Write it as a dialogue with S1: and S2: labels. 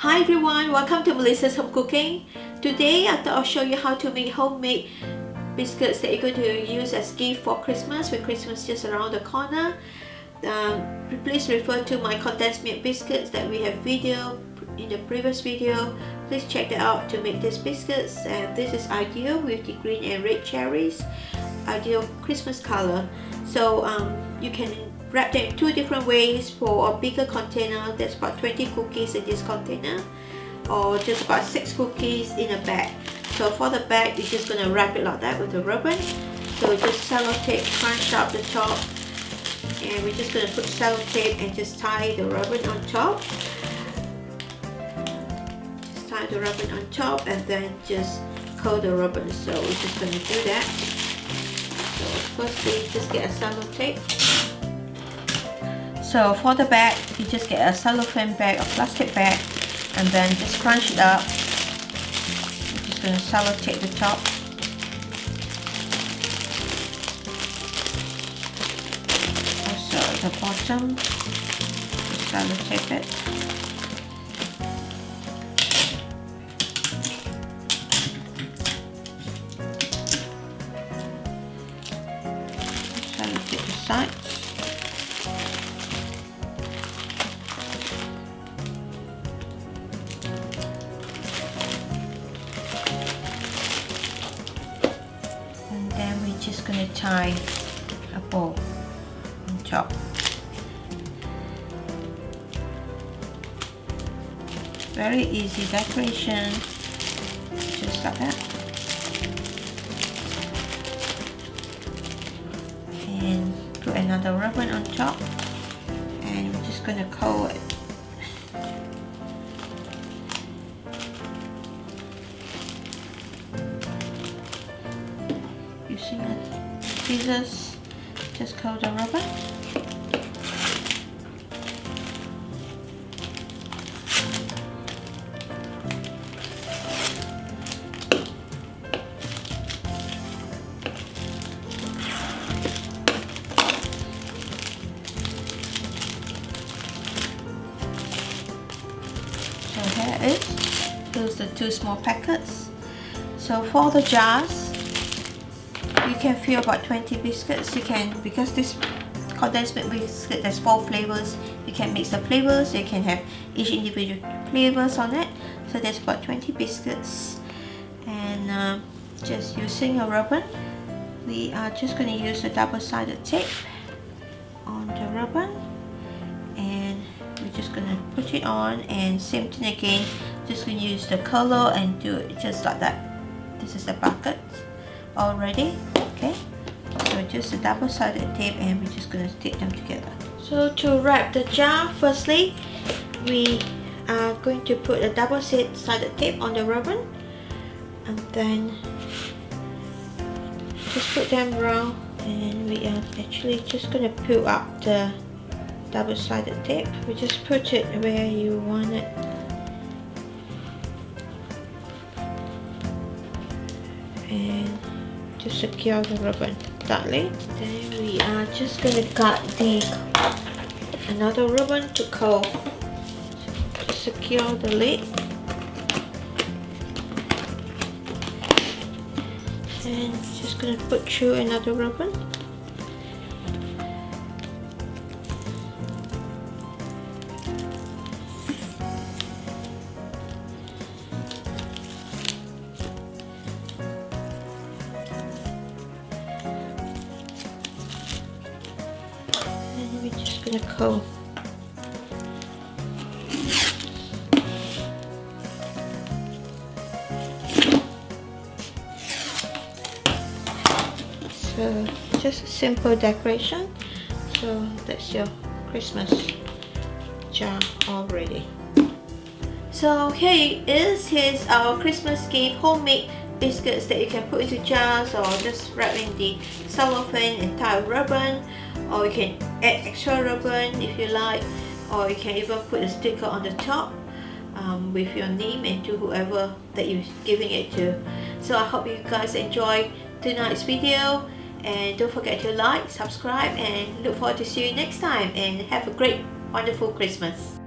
S1: Hi everyone, welcome to Melissa's Home Cooking. Today I thought I'll show you how to make homemade biscuits that you're going to use as gift for Christmas, with Christmas just around the corner. Please refer to my condensed milk biscuits that we have video in the previous video. Please check that out to make these biscuits, and this is ideal with the green and red cherries, ideal Christmas color. So you can wrap them in two different ways. For a bigger container, there's about 20 cookies in this container, or just about 6 cookies in a bag. So for the bag, you're just going to wrap it like that with a ribbon. So just sellotape, crunch up the top, and we're just going to put sellotape and just tie the ribbon on top. Just tie the ribbon on top and then just curl the ribbon. So we're just going to do that. So firstly, just get a sellotape. So for the bag, you just get a cellophane bag or plastic bag, and then just crunch it up. I'm just going to sellotape the top. Also the bottom, just sellotape it. Sellotape the sides. Just going to tie a bow on top. Very easy decoration, just like that. And put another ribbon on top, and we're just going to curl it. Using the scissors, just curl the rubber. So here it is. Here's the 2 small packets. So for the jars, you can fill about 20 biscuits. You can, because this condensed milk biscuit, there's 4 flavors, you can mix the flavors. You can have each individual flavors on it. So there's about 20 biscuits, and just using a ribbon, we are just going to use a double-sided tape on the ribbon, and we're just going to put it on, and same thing again, just going to use the color and do it just like that. This is the bucket already. Okay, so just a double-sided tape, and we're just going to stick them together. So to wrap the jar, firstly we are going to put a double-sided tape on the ribbon, and then just put them around, and we are actually just going to peel up the double-sided tape. We just put it where you want it. And to secure the ribbon tightly. Then we are just going to cut another ribbon to curl to secure the lid, and just going to put through another ribbon. We're just going to curl. So just a simple decoration. So that's your Christmas jar already. So here it is. Here's our Christmas gift, homemade biscuits that you can put into jars, or just wrap in the cellophane and tie a ribbon, or you can add extra ribbon if you like, or you can even put a sticker on the top with your name and to whoever that you're giving it to. So I hope you guys enjoy tonight's video, and don't forget to like, subscribe, and look forward to see you next time, and have a great, wonderful Christmas.